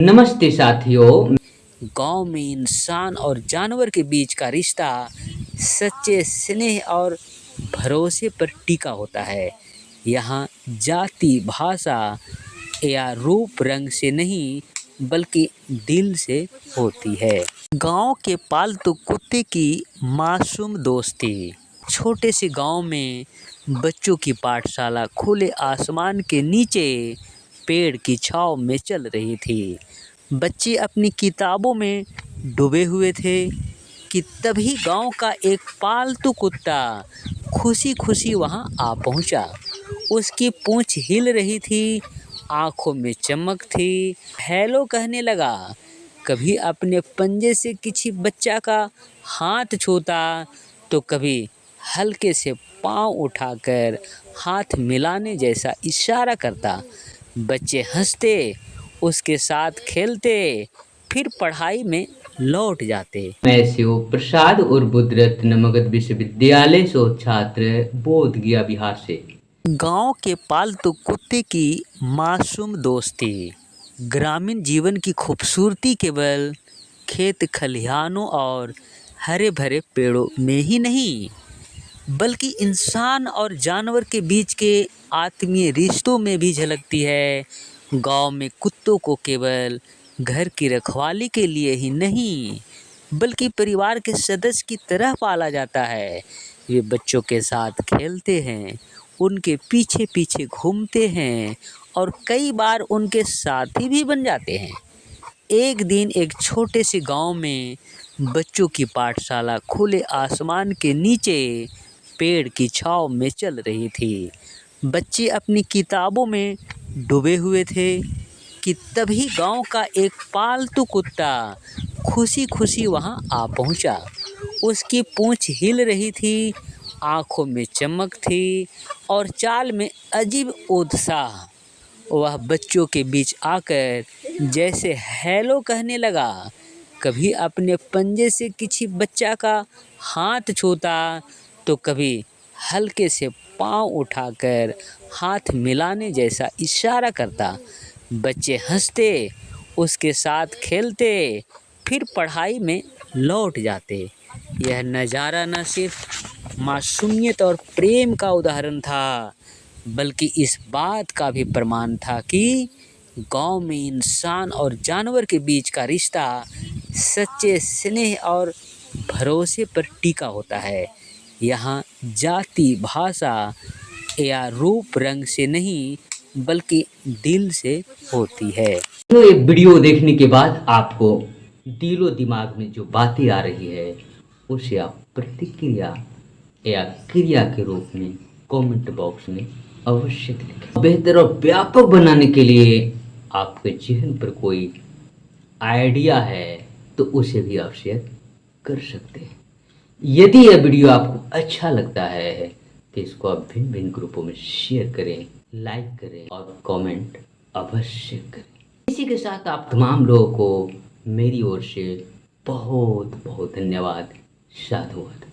नमस्ते साथियों। गांव में इंसान और जानवर के बीच का रिश्ता सच्चे स्नेह और भरोसे पर टिका होता है। यहाँ जाति, भाषा या रूप रंग से नहीं बल्कि दिल से होती है। गांव के पालतू कुत्ते की मासूम दोस्ती। छोटे से गांव में बच्चों की पाठशाला खुले आसमान के नीचे पेड़ की छांव में चल रही थी। बच्चे अपनी किताबों में डूबे हुए थे कि तभी गांव का एक पालतू कुत्ता खुशी खुशी वहां आ पहुंचा। उसकी पूंछ हिल रही थी, आंखों में चमक थी। हेलो कहने लगा। कभी अपने पंजे से किसी बच्चा का हाथ छूता तो कभी हल्के से पांव उठाकर हाथ मिलाने जैसा इशारा करता। बच्चे हंसते, उसके साथ खेलते, फिर पढ़ाई में लौट जाते। मैं शिव प्रसाद और बुद्धरत्न मगध विश्वविद्यालय शोध छात्र, बोध गया, बिहार से। गांव के पालतू कुत्ते की मासूम दोस्ती। ग्रामीण जीवन की खूबसूरती केवल खेत खलिहानों और हरे भरे पेड़ों में ही नहीं बल्कि इंसान और जानवर के बीच के आत्मीय रिश्तों में भी झलकती है। गांव में कुत्तों को केवल घर की रखवाली के लिए ही नहीं बल्कि परिवार के सदस्य की तरह पाला जाता है। वे बच्चों के साथ खेलते हैं, उनके पीछे पीछे घूमते हैं और कई बार उनके साथी भी बन जाते हैं। एक दिन एक छोटे से गांव में बच्चों की पाठशाला खुले आसमान के नीचे पेड़ की छांव में चल रही थी। बच्चे अपनी किताबों में डूबे हुए थे कि तभी गांव का एक पालतू कुत्ता खुशी खुशी वहां आ पहुंचा। उसकी पूंछ हिल रही थी, आंखों में चमक थी और चाल में अजीब उत्साह। वह बच्चों के बीच आकर जैसे हेलो कहने लगा। कभी अपने पंजे से किसी बच्चा का हाथ छूता तो कभी हल्के से पांव उठाकर हाथ मिलाने जैसा इशारा करता। बच्चे हंसते, उसके साथ खेलते, फिर पढ़ाई में लौट जाते। यह नज़ारा न सिर्फ मासूमियत और प्रेम का उदाहरण था बल्कि इस बात का भी प्रमाण था कि गांव में इंसान और जानवर के बीच का रिश्ता सच्चे स्नेह और भरोसे पर टिका होता है। यहाँ जाति, भाषा या रूप रंग से नहीं बल्कि दिल से होती है। तो ये वीडियो देखने के बाद आपको दिलो दिमाग में जो बातें आ रही है उसे आप प्रतिक्रिया या क्रिया के रूप में कमेंट बॉक्स में अवश्य लिखें। बेहतर और व्यापक बनाने के लिए आपके जहन पर कोई आइडिया है तो उसे भी आप शेयर कर सकते हैं। यदि यह वीडियो आपको अच्छा लगता है तो इसको आप भिन्न भिन्न ग्रुपों में शेयर करें, लाइक करें और कमेंट अवश्य करें। इसी के साथ आप तमाम लोगों को मेरी ओर से बहुत बहुत धन्यवाद। साधुवाद।